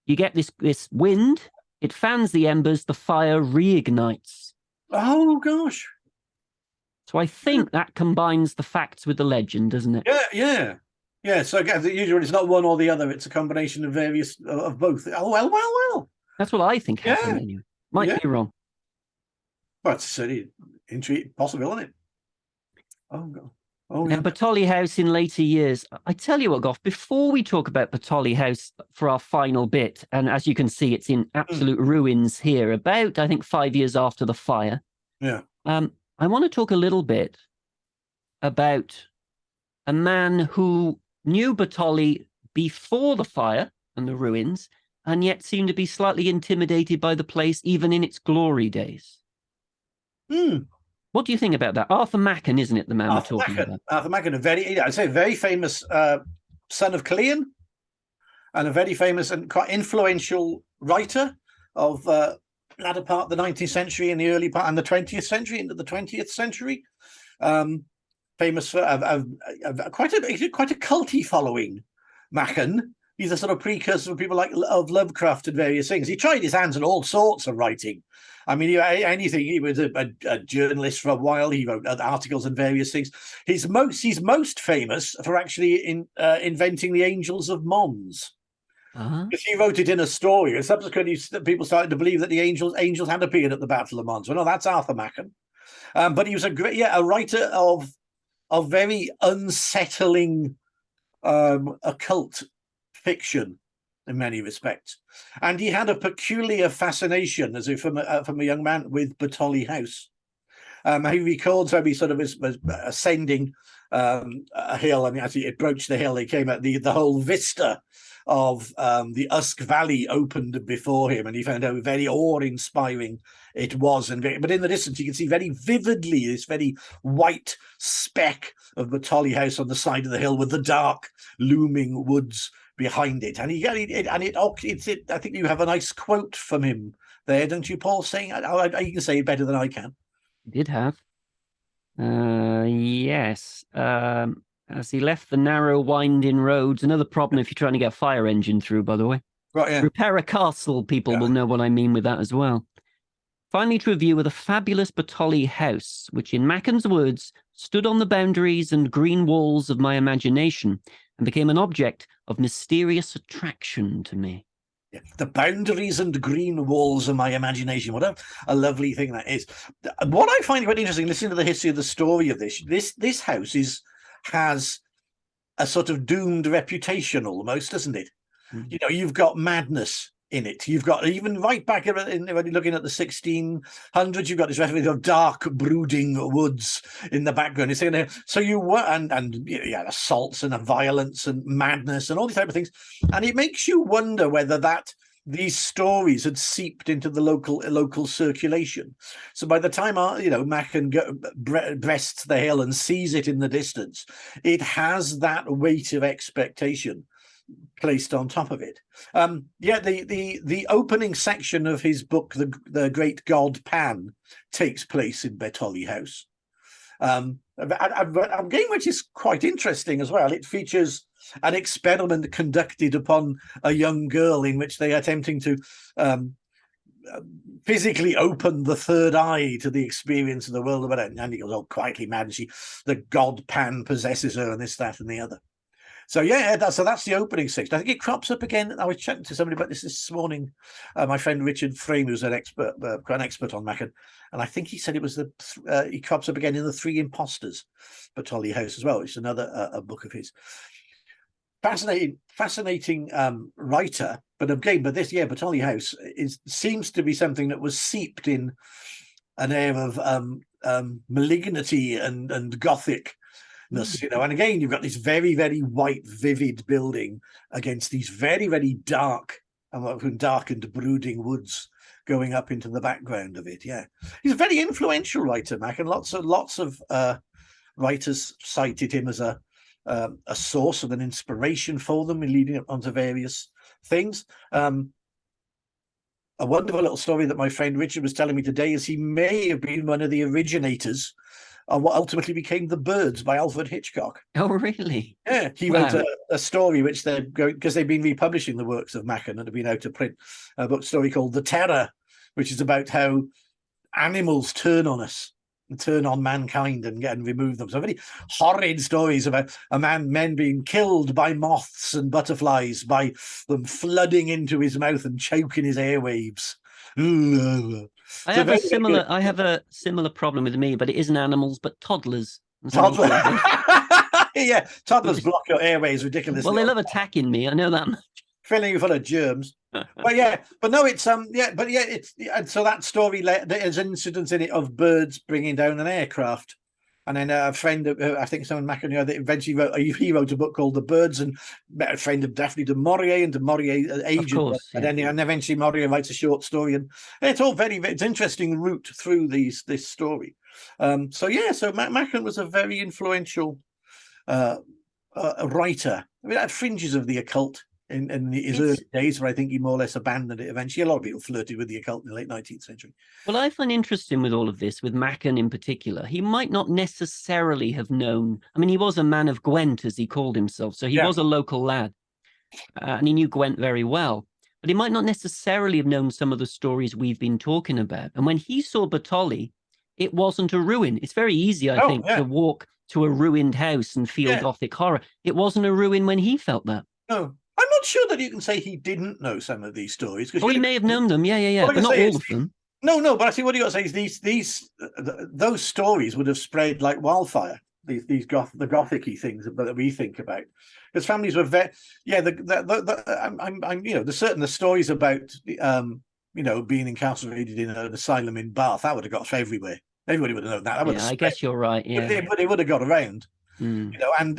You get this wind, it fans the embers, the fire reignites. Oh, gosh. So I think that combines the facts with the legend, doesn't it? Yeah, so usually it's not one or the other. It's a combination of various, of both. Oh, well. That's what I think happened anyway. Might be wrong. Well, it's certainly possible, isn't it? Oh, God. Oh, now, Bertholey House in later years. I tell you what, Goff, before we talk about Bertholey House for our final bit, and as you can see, it's in absolute ruins here, about, I think, 5 years after the fire. Yeah. I want to talk a little bit about a man who knew Bertholey before the fire and the ruins, and yet seemed to be slightly intimidated by the place, even in its glory days. What do you think about that? Arthur Machen, isn't it, the man we're talking about? Arthur Machen, I'd say a very famous son of Cillian, and a very famous and quite influential writer of latter part of the 19th century and the early part and the 20th century, into the 20th century. Famous for quite a culty following, Machen. He's a sort of precursor of people like of Lovecraft and various things. He tried his hands at all sorts of writing. I mean, anything. He was a journalist for a while. He wrote articles and various things. He's most famous for actually inventing the Angels of Mons. Because he wrote it in a story, and subsequently people started to believe that the angels had appeared at the Battle of Mons. Well, no, that's Arthur Machen. But he was a writer of of very unsettling occult fiction in many respects. And he had a peculiar fascination, as if from a young man, with Bertholey House. He records how he sort of was ascending a hill, and as he approached the hill, he came at the whole vista of the Usk Valley opened before him, and he found how very awe-inspiring it was. But in the distance, you can see very vividly this very white speck of Bertholey House on the side of the hill with the dark looming woods behind it. And I think you have a nice quote from him there, don't you, Paul? Saying, you can say it better than I can. Did have. Yes. As he left the narrow, winding roads. Another problem if you're trying to get a fire engine through, by the way. Right, yeah. Repair a castle, people will know what I mean with that as well. Finally, to a view of the fabulous Bertholey House, which in Machen's words, stood on the boundaries and green walls of my imagination and became an object of mysterious attraction to me. Yeah, the boundaries and green walls of my imagination. What a lovely thing that is. What I find quite interesting, listening to the history of the story of this house has a sort of doomed reputation almost, doesn't it? Mm-hmm. You know, you've got madness in it. You've got, even right back in looking at the 1600s, you've got this reference of dark brooding woods in the background. So you were, and yeah, assaults and violence and madness and all these type of things. And it makes you wonder whether these stories had seeped into the local circulation. So by the time Machen breasts the hill and sees it in the distance, it has that weight of expectation placed on top of it. The opening section of his book, the Great God Pan, takes place in Bertholey House. A game which is quite interesting as well. It features an experiment conducted upon a young girl in which they are attempting to physically open the third eye to the experience of the world of it. And he goes all quietly mad, and the God Pan possesses her, and this, that, and the other. So yeah, that's the opening section. I think it crops up again. I was chatting to somebody about this morning. My friend Richard Frame, who's an expert, quite an expert on Machen, and I think he said it was he crops up again in the Three Imposters, Bertholey House as well, which is another a book of his. Fascinating writer, but Bertholey House seems to be something that was seeped in an air of malignity and Gothic. And again, you've got this very, very white, vivid building against these very, very dark and brooding woods going up into the background of it. Yeah, he's a very influential writer, Mac, and lots of writers cited him as a source and an inspiration for them in leading up onto various things. A wonderful little story that my friend Richard was telling me today is he may have been one of the originators of what ultimately became The Birds by Alfred Hitchcock. Oh, really? Yeah, he wrote a story which they're going, because they've been republishing the works of Machen and have been out of print, a book story called The Terror, which is about how animals turn on us and turn on mankind and remove them. So very horrid stories about men being killed by moths and butterflies, by them flooding into his mouth and choking his airwaves. I have a similar problem with me, but it isn't animals, but toddlers. Toddlers. Yeah, toddlers block your airways ridiculously. Well, they love attacking me. I know that much. Filling you full of germs. So that story, there's an incident in it of birds bringing down an aircraft. And then a friend, I think someone Machen, that eventually wrote a book called The Birds, and met a friend of Daphne du Maurier and du Maurier's agent. Course, yeah. And eventually Maurier writes a short story, and it's all it's interesting route through this story. So Machen was a very influential writer. I mean, at fringes of the occult in his early days, where I think he more or less abandoned it eventually. A lot of people flirted with the occult in the late 19th century. Well, I find interesting with all of this, with Machen in particular, he might not necessarily have known. I mean, he was a man of Gwent, as he called himself, so he was a local lad, and he knew Gwent very well. But he might not necessarily have known some of the stories we've been talking about. And when he saw Bertholey, it wasn't a ruin. It's very easy, I think, to walk to a ruined house and feel Gothic horror. It wasn't a ruin when he felt that. No. I'm not sure that you can say he didn't know some of these stories. He may have known them, but not all of them. No, but I think what you got to say is those stories would have spread like wildfire. these the gothicy things that we think about, because families were very there's certain the stories about being incarcerated in an asylum in Bath, that would have got everywhere. Everybody would have known that. That would have I spread. guess you're right. Yeah, But it would have got around. Mm. And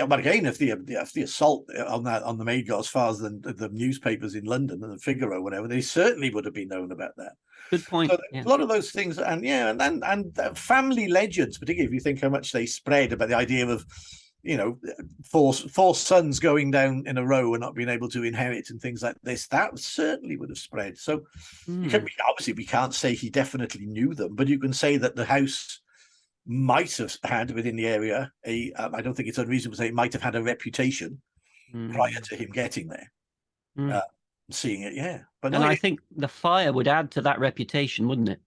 but again, if the assault on the maid got as far as the newspapers in London and the Figaro or whatever, they certainly would have been known about that. Good point. So a lot of those things, and family legends, particularly if you think how much they spread about the idea of four sons going down in a row and not being able to inherit and things like this, that certainly would have spread. So obviously we can't say he definitely knew them, but you can say that the house might have had within the area I don't think it's unreasonable to say it might have had a reputation prior to him getting there, seeing it. But I think the fire would add to that reputation, wouldn't it?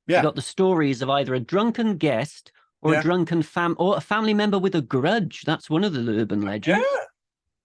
Yeah, you got the stories of either a drunken guest or a drunken or a family member with a grudge. That's one of the urban legends.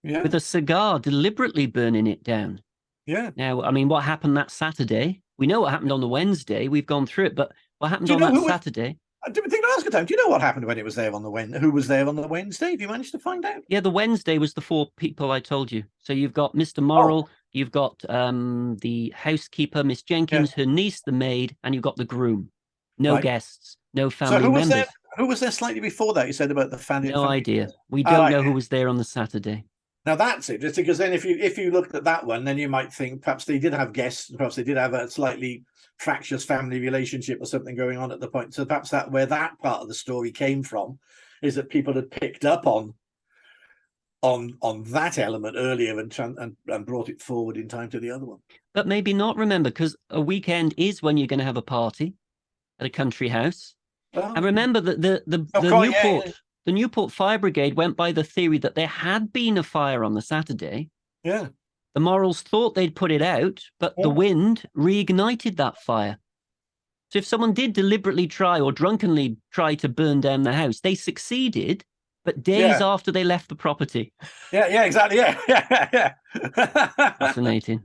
With a cigar deliberately burning it down. Now, I mean, what happened that Saturday? We know what happened on the Wednesday. We've gone through it, but what happened on that Saturday? I didn't think to ask a time. Do you know what happened when it was there on the Wednesday? Who was there on the Wednesday? Have you managed to find out? Yeah, the Wednesday was the 4 people I told you. So you've got Mr. Morrill, you've got the housekeeper, Miss Jenkins, her niece, the maid, and you've got the groom. No guests, no family members. Who was there slightly before that? You said about the family. No idea. We don't know who was there on the Saturday. Now that's it. Just because then if you looked at that one, then you might think perhaps they did have guests, perhaps they did have a slightly fractious family relationship or something going on at the point. So perhaps that where that part of the story came from is that people had picked up on that element earlier and brought it forward in time to the other one. But maybe not, remember, because a weekend is when you're going to have a party at a country house. And remember that the Newport Fire Brigade went by the theory that there had been a fire on the Saturday. Yeah. The Morrills thought they'd put it out, but the wind reignited that fire. So if someone did deliberately try or drunkenly try to burn down the house, they succeeded, but days after they left the property. Yeah, exactly. Yeah. Fascinating.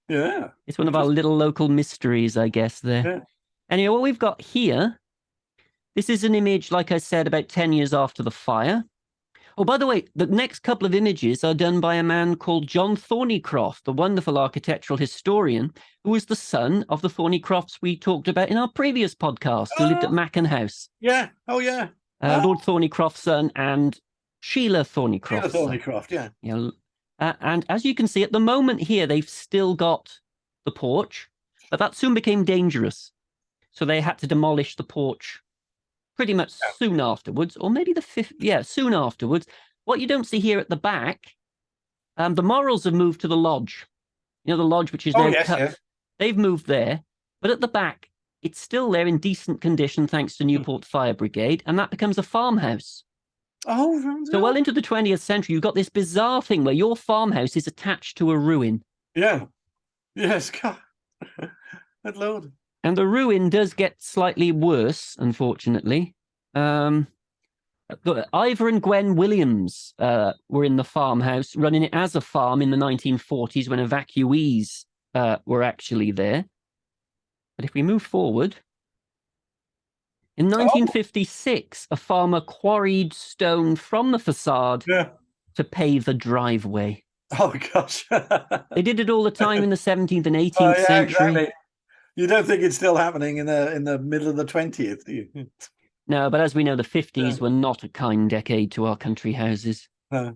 Yeah. It's one of our little local mysteries, I guess, there. Yeah. Anyway, what we've got here, this is an image, like I said, about 10 years after the fire. Oh, by the way, the next couple of images are done by a man called John Thornycroft, the wonderful architectural historian, who was the son of the Thornycrofts we talked about in our previous podcast, who lived at Machen House. Yeah. Oh, yeah. Lord Thornycroft's son and Sheila Thornycroft's son. Thornycroft, yeah. And as you can see, at the moment here, they've still got the porch, but that soon became dangerous. So they had to demolish the porch pretty much soon afterwards, or maybe soon afterwards. What you don't see here at the back, the Morrills have moved to the lodge. The lodge which is now cut. Yeah. They've moved there, but at the back, it's still there in decent condition thanks to Newport Fire Brigade, and that becomes a farmhouse. Oh, so well into the 20th century, you've got this bizarre thing where your farmhouse is attached to a ruin. Yeah. Yes, God. Good Lord. And the ruin does get slightly worse, unfortunately. Ivor and Gwen Williams were in the farmhouse, running it as a farm in the 1940s when evacuees were actually there. But if we move forward, in 1956, a farmer quarried stone from the facade to pave the driveway. Oh, gosh. They did it all the time in the 17th and 18th century. Exactly. You don't think it's still happening in the middle of the 20th, do you? No, but as we know, the 50s were not a kind decade to our country houses. No.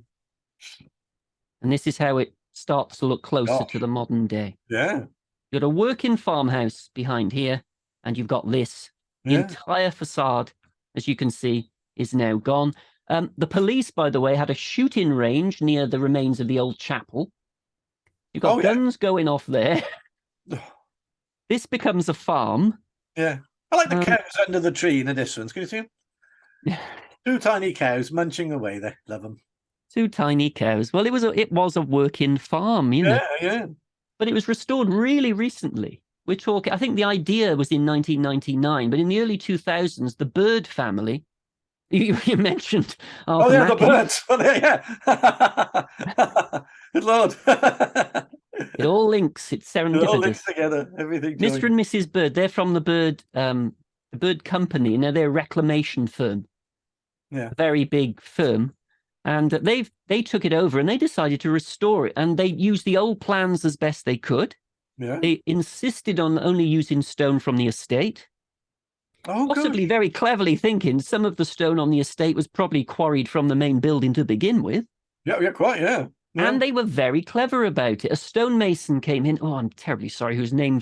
And this is how it starts to look closer to the modern day. Yeah. You've got a working farmhouse behind here, and you've got this. The entire facade, as you can see, is now gone. The police, by the way, had a shooting range near the remains of the old chapel. You've got guns going off there. This becomes a farm. Yeah. I like the cows under the tree in the distance. Can you see them? 2 tiny cows munching away there. Love them. 2 tiny cows. Well, it was a working farm, you know. Yeah. But it was restored really recently. We're talking, I think the idea was in 1999, but in the early 2000s, the Bird family, you mentioned Arthur Machen. The birds. Yeah. Good Lord. It all links. It's serendipitous. It all links together. Everything. Mr. and Mrs. Bird. They're from the Bird Company. Now they're a reclamation firm. Yeah. a very big firm. And they took it over and they decided to restore it. And they used the old plans as best they could. Yeah. They insisted on only using stone from the estate. Oh, Possibly good. very cleverly thinking some of the stone on the estate was probably quarried from the main building to begin with. Yeah, quite, yeah. And they were very clever about it. A stonemason came in. Oh, I'm terribly sorry, whose name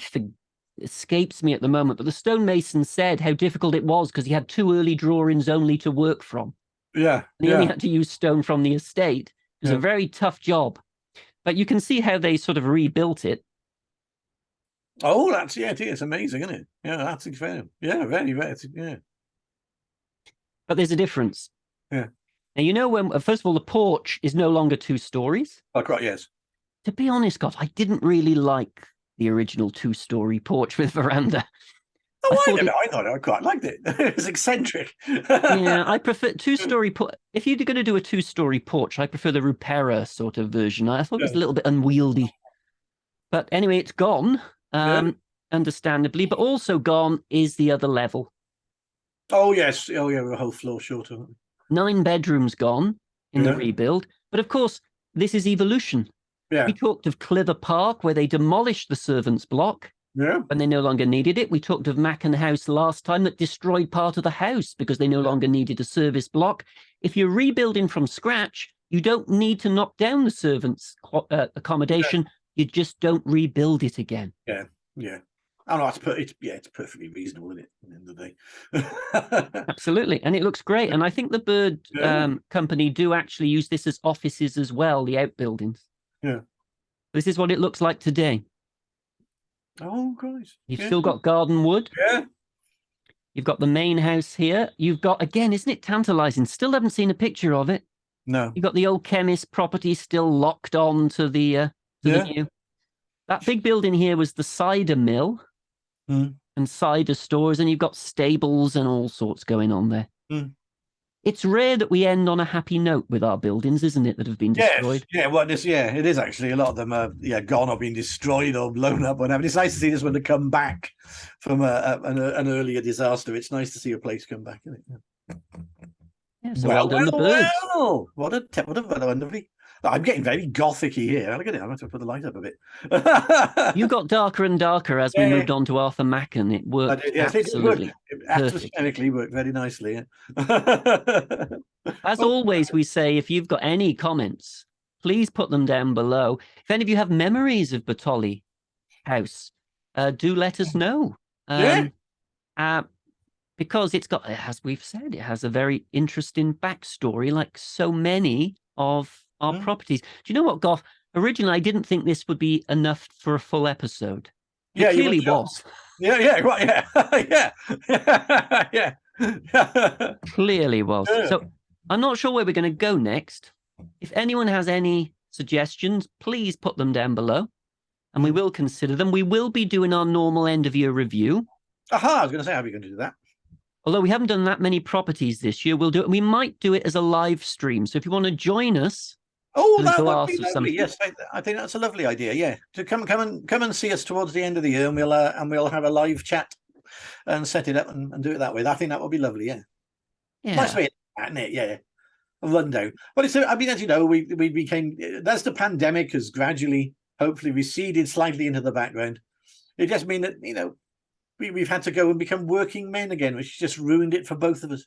escapes me at the moment. But the stonemason said how difficult it was because he had 2 early drawings only to work from. Yeah. And he only had to use stone from the estate. It was a very tough job. But you can see how they sort of rebuilt it. Oh, that's, yeah, it's amazing, isn't it? Yeah, that's fair. Yeah, very, very, yeah. But there's a difference. Yeah. Now, you know, when, first of all, the porch is no longer 2 stories. Oh, quite, yes. To be honest, Goff, I didn't really like the original 2-story porch with veranda. Oh, I thought I quite liked it. It was eccentric. Yeah, I prefer 2-story porch. If you're going to do a 2-story porch, I prefer the Rupera sort of version. I thought it was a little bit unwieldy. But anyway, it's gone, understandably. But also gone is the other level. Oh, yes. Oh, yeah, we're a whole floor short of it. 9 bedrooms gone in the rebuild. But of course, this is evolution. Yeah. We talked of Clither Park, where they demolished the servants' block. Yeah. When they no longer needed it. We talked of Machen House last time that destroyed part of the house because they no longer needed a service block. If you're rebuilding from scratch, you don't need to knock down the servants' accommodation. You just don't rebuild it again. Yeah, yeah. Oh, no, it's perfectly reasonable, isn't it? At the end of the day. Absolutely. And it looks great. And I think the Bird company do actually use this as offices as well, the outbuildings. Yeah. This is what it looks like today. Oh, great. You've still got garden wood. Yeah. You've got the main house here. You've got, again, isn't it tantalizing? Still haven't seen a picture of it. No. You've got the old chemist property still locked on to the new. That big building here was the cider mill and cider stores, and you've got stables and all sorts going on there. It's rare that we end on a happy note with our buildings, isn't it, that have been destroyed? Yeah, well, it is actually. A lot of them are gone or been destroyed or blown up, whatever. It's nice to see this one to come back from an earlier disaster. It's nice to see a place come back, isn't it? Yeah, so well done, the Birds. Well, what a wonderful. I'm getting very gothic-y here. Look at it. I'm going to put the light up a bit. You got darker and darker as we moved on to Arthur Machen. It worked absolutely. It atmospherically worked very nicely. Yeah. As always, we say, if you've got any comments, please put them down below. If any of you have memories of Bertholey House, do let us know. Because it's got, as we've said, it has a very interesting backstory, like so many of our properties. Do you know what, Goff? Originally, I didn't think this would be enough for a full episode. It clearly was. Clearly was. So I'm not sure where we're going to go next. If anyone has any suggestions, please put them down below, and we will consider them. We will be doing our normal end-of-year review. I was going to say, how are we going to do that? Although we haven't done that many properties this year, we'll do it. We might do it as a live stream. So if you want to join us, that would be lovely. Yes, I think that's a lovely idea. Yeah, to come and see us towards the end of the year, and we'll have a live chat and set it up and do it that way. I think that would be lovely. Yeah, nice way, isn't it? Yeah, a rundown. Well, as you know, we became, as the pandemic has gradually, hopefully, receded slightly into the background. It just means that we've had to go and become working men again, which just ruined it for both of us.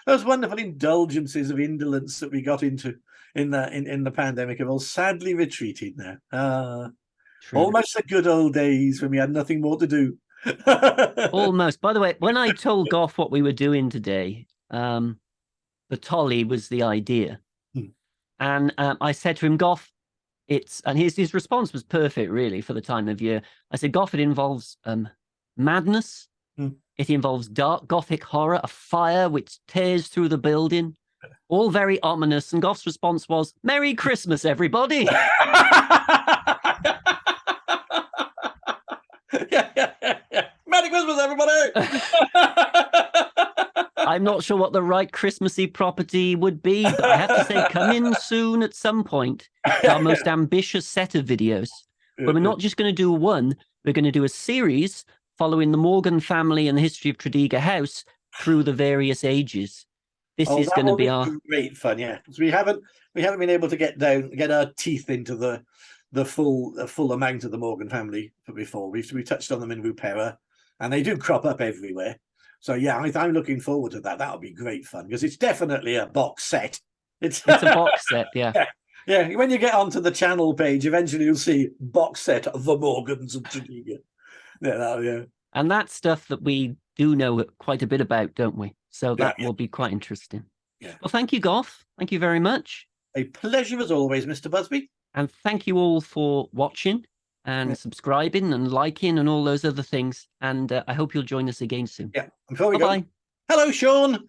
Those wonderful indulgences of indolence that we got into in the pandemic have all sadly retreated now. Almost the good old days when we had nothing more to do. Almost. By the way, when I told Goff what we were doing today, Batali was the idea. And I said to him, Goff, and his response was perfect, really, for the time of year. I said, Goff, it involves madness. It involves dark Gothic horror, a fire which tears through the building, all very ominous. And Goff's response was, Merry Christmas, everybody. Merry Christmas, everybody. I'm not sure what the right Christmassy property would be, but I have to say, come in soon at some point. Our most ambitious set of videos. But we're not just going to do one, we're going to do a series following the Morgan family and the history of Tredegar House, through the various ages. This Oh, is that going to will be be our great fun, yeah. Because we haven't been able to get our teeth into the full amount of the Morgan family before. We touched on them in Rupera, and they do crop up everywhere. So yeah, I'm looking forward to that. That'll be great fun because it's definitely a box set. It's it's a box set, yeah. yeah. Yeah, when you get onto the channel page, eventually you'll see box set of the Morgans of Tregear. Yeah. And that's stuff that we do know quite a bit about, don't we? So that will be quite interesting. Yeah. Well, thank you, Goth. Thank you very much. A pleasure as always, Mr. Busby. And thank you all for watching and subscribing and liking and all those other things. And I hope you'll join us again soon. Yeah. Before we go, Bye-bye. hello, Sean.